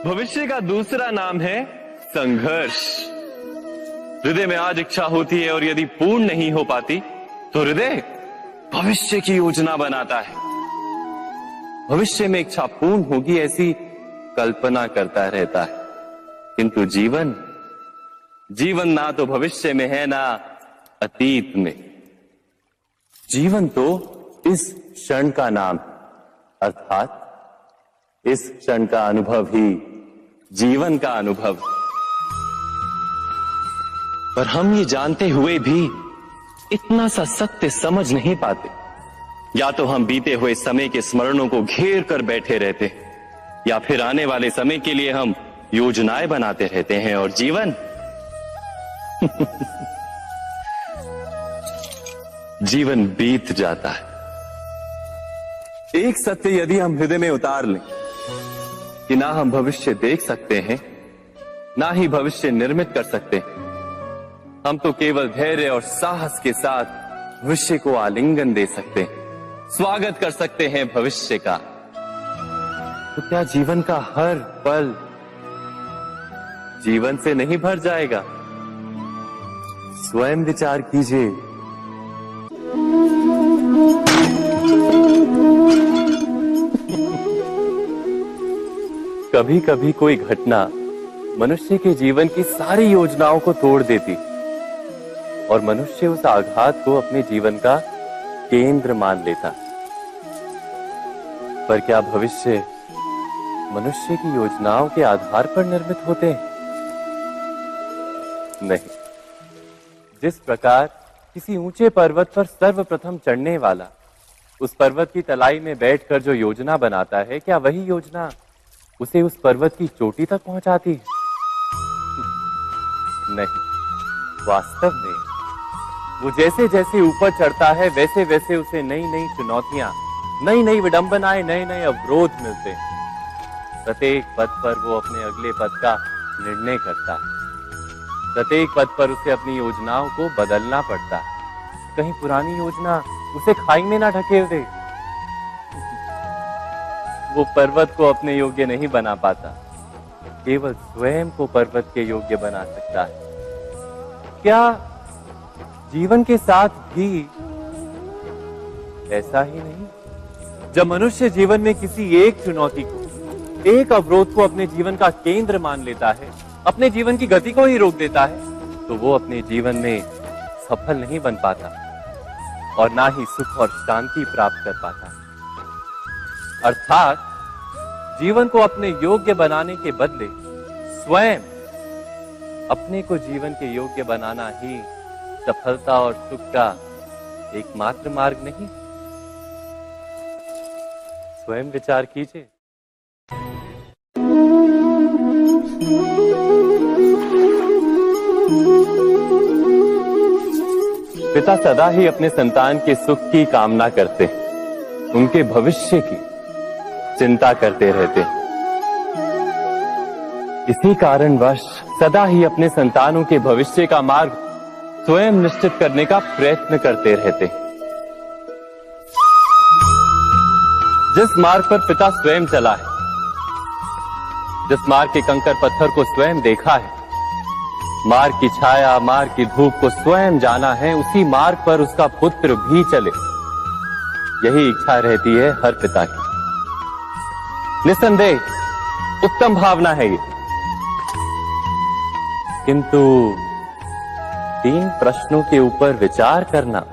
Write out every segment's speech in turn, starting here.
भविष्य का दूसरा नाम है संघर्ष। हृदय में आज इच्छा होती है और यदि पूर्ण नहीं हो पाती तो हृदय भविष्य की योजना बनाता है। भविष्य में इच्छा पूर्ण होगी ऐसी कल्पना करता रहता है, किंतु जीवन ना तो भविष्य में है ना अतीत में। जीवन तो इस क्षण का नाम, अर्थात इस क्षण का अनुभव ही जीवन का अनुभव। पर हम ये जानते हुए भी इतना सा सत्य समझ नहीं पाते। या तो हम बीते हुए समय के स्मरणों को घेर कर बैठे रहते हैं, या फिर आने वाले समय के लिए हम योजनाएं बनाते रहते हैं और जीवन जीवन बीत जाता है। एक सत्य यदि हम हृदय में उतार लें कि ना हम भविष्य देख सकते हैं, ना ही भविष्य निर्मित कर सकते हैं, हम तो केवल धैर्य और साहस के साथ भविष्य को आलिंगन दे सकते हैं, स्वागत कर सकते हैं भविष्य का। तो क्या जीवन का हर पल जीवन से नहीं भर जाएगा? स्वयं विचार कीजिए। कभी कभी कोई घटना मनुष्य के जीवन की सारी योजनाओं को तोड़ देती और मनुष्य उस आघात को अपने जीवन का केंद्र मान लेता। पर क्या भविष्य मनुष्य की योजनाओं के आधार पर निर्मित होते हैं? नहीं। जिस प्रकार किसी ऊंचे पर्वत पर सर्वप्रथम चढ़ने वाला उस पर्वत की तलाई में बैठकर जो योजना बनाता है, क्या वही योजना उसे उस पर्वत की चोटी तक पहुंचाती है? नहीं। वास्तव में वो जैसे जैसे ऊपर चढ़ता है वैसे वैसे उसे नई नई चुनौतियां, नई नई विडंबनाएं, नए नए अवरोध मिलते हैं। प्रत्येक पद पर वो अपने अगले पद का निर्णय करता है। प्रत्येक पद पर उसे अपनी योजनाओं को बदलना पड़ता है। कहीं पुरानी योजना उसे खाई में ना ढकेल दे। वो पर्वत को अपने योग्य नहीं बना पाता, केवल स्वयं को पर्वत के योग्य बना सकता है। क्या जीवन के साथ भी ऐसा ही नहीं? जब मनुष्य जीवन में किसी एक चुनौती को, एक अवरोध को अपने जीवन का केंद्र मान लेता है, अपने जीवन की गति को ही रोक देता है, तो वो अपने जीवन में सफल नहीं बन पाता और ना ही सुख और शांति प्राप्त कर पाता। अर्थात जीवन को अपने योग्य बनाने के बदले स्वयं अपने को जीवन के योग्य बनाना ही सफलता और सुख का एकमात्र मार्ग नहीं। स्वयं विचार कीजिए। पिता सदा ही अपने संतान के सुख की कामना करते, उनके भविष्य की चिंता करते रहते। इसी कारणवश सदा ही अपने संतानों के भविष्य का मार्ग स्वयं निश्चित करने का प्रयत्न करते रहते। जिस मार्ग पर पिता स्वयं चला है, जिस मार्ग के कंकर पत्थर को स्वयं देखा है, मार्ग की छाया, मार्ग की धूप को स्वयं जाना है, उसी मार्ग पर उसका पुत्र भी चले, यही इच्छा रहती है हर पिता की। निस्संदेह उत्तम भावना है ये, किंतु 3 प्रश्नों के ऊपर विचार करना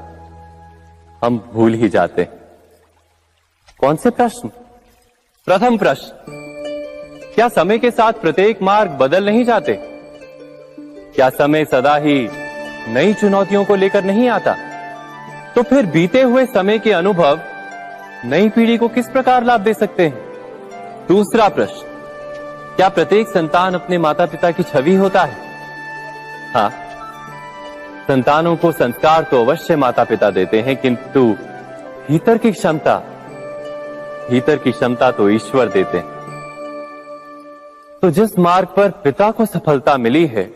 हम भूल ही जाते हैं। कौन से प्रश्न? प्रथम प्रश्न, क्या समय के साथ प्रत्येक मार्ग बदल नहीं जाते? क्या समय सदा ही नई चुनौतियों को लेकर नहीं आता? तो फिर बीते हुए समय के अनुभव नई पीढ़ी को किस प्रकार लाभ दे सकते हैं? दूसरा प्रश्न, क्या प्रत्येक संतान अपने माता पिता की छवि होता है? हाँ, संतानों को संस्कार तो अवश्य माता पिता देते हैं, किंतु भीतर की क्षमता तो ईश्वर देते हैं। तो जिस मार्ग पर पिता को सफलता मिली है,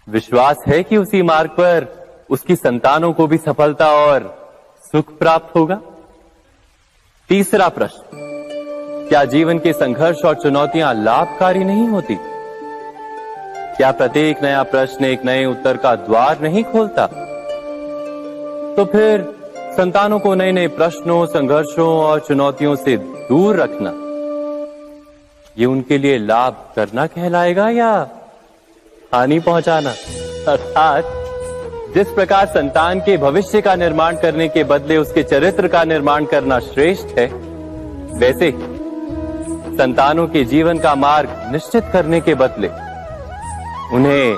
विश्वास है कि उसी मार्ग पर उसकी संतानों को भी सफलता और सुख प्राप्त होगा। तीसरा प्रश्न, क्या जीवन के संघर्ष और चुनौतियां लाभकारी नहीं होती? क्या प्रत्येक नया प्रश्न एक नए उत्तर का द्वार नहीं खोलता? तो फिर संतानों को नए नए प्रश्नों, संघर्षों और चुनौतियों से दूर रखना, ये उनके लिए लाभ करना कहलाएगा या हानि पहुंचाना? अर्थात जिस प्रकार संतान के भविष्य का निर्माण करने के बदले उसके चरित्र का निर्माण करना श्रेष्ठ है, वैसे ही संतानों के जीवन का मार्ग निश्चित करने के बदले उन्हें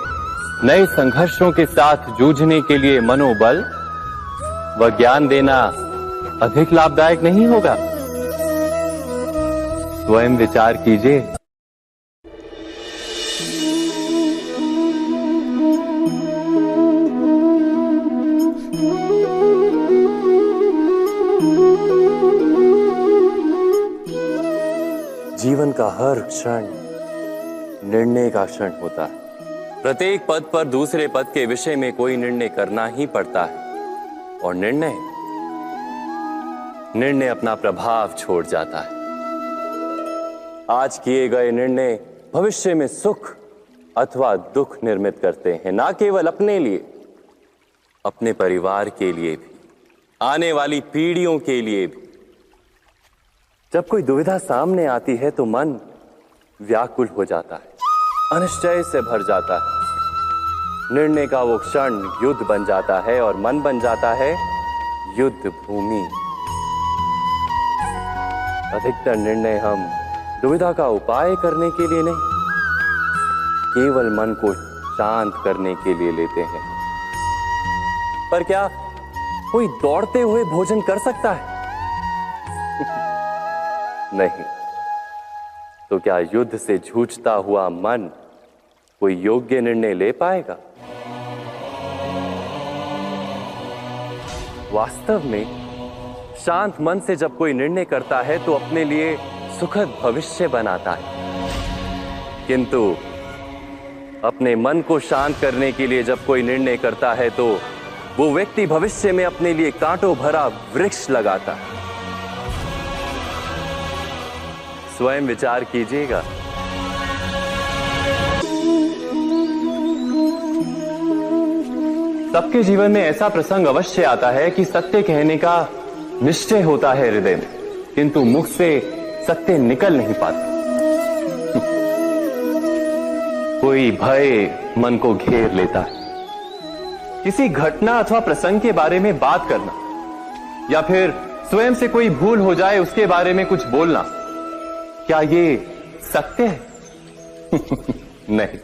नए संघर्षों के साथ जूझने के लिए मनोबल व ज्ञान देना अधिक लाभदायक नहीं होगा? स्वयं विचार कीजिए। जीवन का हर क्षण निर्णय का क्षण होता है। प्रत्येक पद पर दूसरे पद के विषय में कोई निर्णय करना ही पड़ता है और निर्णय अपना प्रभाव छोड़ जाता है। आज किए गए निर्णय भविष्य में सुख अथवा दुख निर्मित करते हैं, ना केवल अपने लिए, अपने परिवार के लिए भी, आने वाली पीढ़ियों के लिए भी। जब कोई दुविधा सामने आती है तो मन व्याकुल हो जाता है, अनिश्चय से भर जाता है। निर्णय का वो क्षण युद्ध बन जाता है और मन बन जाता है युद्ध भूमि। अधिकतर निर्णय हम दुविधा का उपाय करने के लिए नहीं, केवल मन को शांत करने के लिए लेते हैं। पर क्या कोई दौड़ते हुए भोजन कर सकता है? नहीं। तो क्या युद्ध से जूझता हुआ मन कोई योग्य निर्णय ले पाएगा? वास्तव में शांत मन से जब कोई निर्णय करता है तो अपने लिए सुखद भविष्य बनाता है। किंतु अपने मन को शांत करने के लिए जब कोई निर्णय करता है तो वो व्यक्ति भविष्य में अपने लिए कांटों भरा वृक्ष लगाता है। स्वयं विचार कीजिएगा। सबके जीवन में ऐसा प्रसंग अवश्य आता है कि सत्य कहने का निश्चय होता है हृदय में, किंतु मुख से सत्य निकल नहीं पाता। कोई भय मन को घेर लेता है। किसी घटना अथवा प्रसंग के बारे में बात करना या फिर स्वयं से कोई भूल हो जाए उसके बारे में कुछ बोलना, क्या ये सत्य है? नहीं,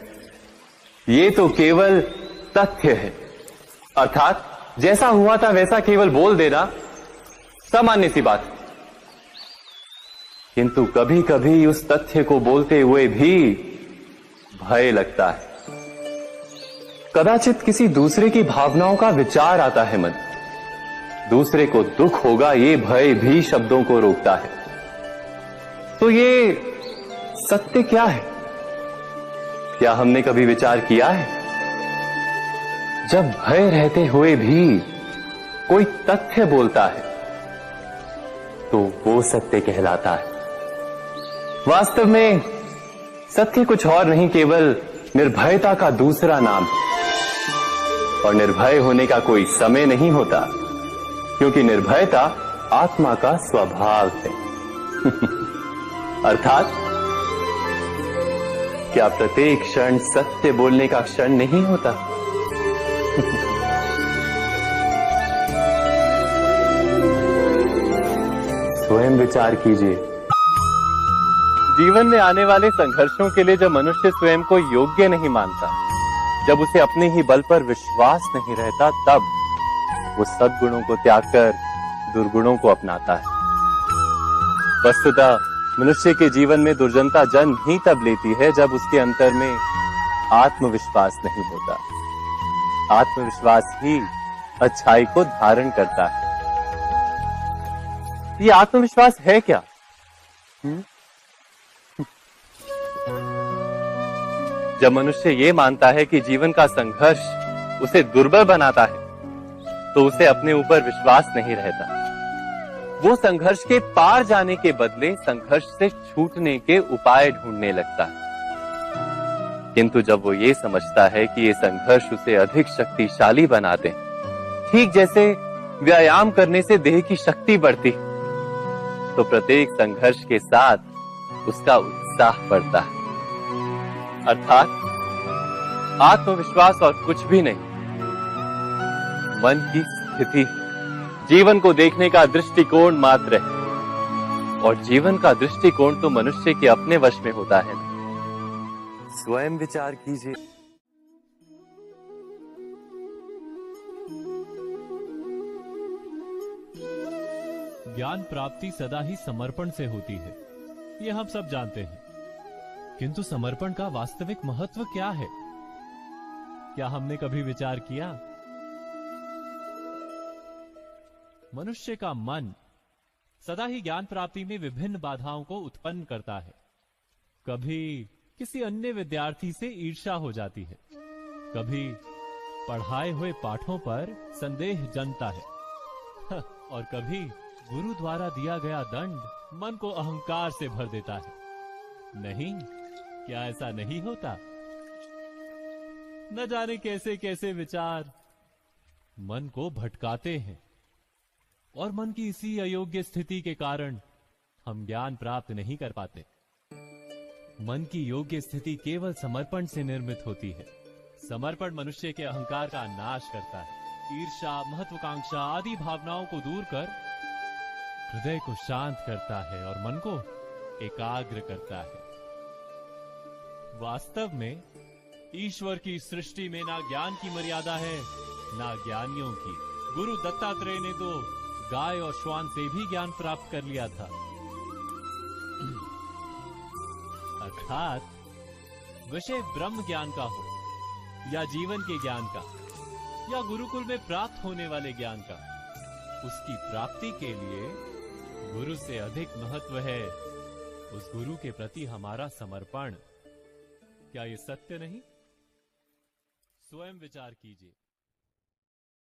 ये तो केवल तथ्य है। अर्थात जैसा हुआ था वैसा केवल बोल देना सामान्य सी बात। किंतु कभी कभी उस तथ्य को बोलते हुए भी भय लगता है। कदाचित किसी दूसरे की भावनाओं का विचार आता है मन, दूसरे को दुख होगा ये भय भी शब्दों को रोकता है। तो ये सत्य क्या है? क्या हमने कभी विचार किया है? जब भय रहते हुए भी कोई तथ्य बोलता है तो वो सत्य कहलाता है। वास्तव में सत्य कुछ और नहीं, केवल निर्भयता का दूसरा नाम है। और निर्भय होने का कोई समय नहीं होता, क्योंकि निर्भयता आत्मा का स्वभाव है। अर्थात क्या प्रत्येक क्षण सत्य बोलने का क्षण नहीं होता? स्वयं विचार कीजिए। जीवन में आने वाले संघर्षों के लिए जब मनुष्य स्वयं को योग्य नहीं मानता, जब उसे अपने ही बल पर विश्वास नहीं रहता, तब वो सद्गुणों को त्याग कर दुर्गुणों को अपनाता है। वस्तुतः मनुष्य के जीवन में दुर्जनता जन्म ही तब लेती है जब उसके अंतर में आत्मविश्वास नहीं होता। आत्मविश्वास ही अच्छाई को धारण करता है। ये आत्मविश्वास है क्या? जब मनुष्य ये मानता है कि जीवन का संघर्ष उसे दुर्बल बनाता है, तो उसे अपने ऊपर विश्वास नहीं रहता। वो संघर्ष के पार जाने के बदले संघर्ष से छूटने के उपाय ढूंढने लगता है। किंतु जब वो ये समझता है कि ये संघर्ष उसे अधिक शक्तिशाली बनाते हैं, ठीक जैसे व्यायाम करने से देह की शक्ति बढ़ती, तो प्रत्येक संघर्ष के साथ उसका उत्साह बढ़ता है। अर्थात आत्मविश्वास और कुछ भी नहीं, मन की स्थिति, जीवन को देखने का दृष्टिकोण मात्र है। और जीवन का दृष्टिकोण तो मनुष्य के अपने वश में होता है। स्वयं विचार कीजिए। ज्ञान प्राप्ति सदा ही समर्पण से होती है, ये हम सब जानते हैं। किंतु समर्पण का वास्तविक महत्व क्या है? क्या हमने कभी विचार किया? मनुष्य का मन सदा ही ज्ञान प्राप्ति में विभिन्न बाधाओं को उत्पन्न करता है। कभी किसी अन्य विद्यार्थी से ईर्ष्या हो जाती है, कभी पढ़ाए हुए पाठों पर संदेह जन्मता है और कभी गुरु द्वारा दिया गया दंड मन को अहंकार से भर देता है। नहीं, क्या ऐसा नहीं होता? न जाने कैसे कैसे विचार मन को भटकाते हैं और मन की इसी अयोग्य स्थिति के कारण हम ज्ञान प्राप्त नहीं कर पाते। मन की योग्य स्थिति केवल समर्पण से निर्मित होती है। समर्पण मनुष्य के अहंकार का नाश करता है। ईर्ष्या, महत्वाकांक्षा आदि भावनाओं को दूर कर हृदय को शांत करता है और मन को एकाग्र करता है। वास्तव में ईश्वर की सृष्टि में ना ज्ञान की मर्यादा है, ना ज्ञानियों की। गुरु दत्तात्रेय ने तो गाय और श्वान से भी ज्ञान प्राप्त कर लिया था। अर्थात विषय ब्रह्म ज्ञान का हो या जीवन के ज्ञान का या गुरुकुल में प्राप्त होने वाले ज्ञान का, उसकी प्राप्ति के लिए गुरु से अधिक महत्व है उस गुरु के प्रति हमारा समर्पण। क्या ये सत्य नहीं? स्वयं विचार कीजिए।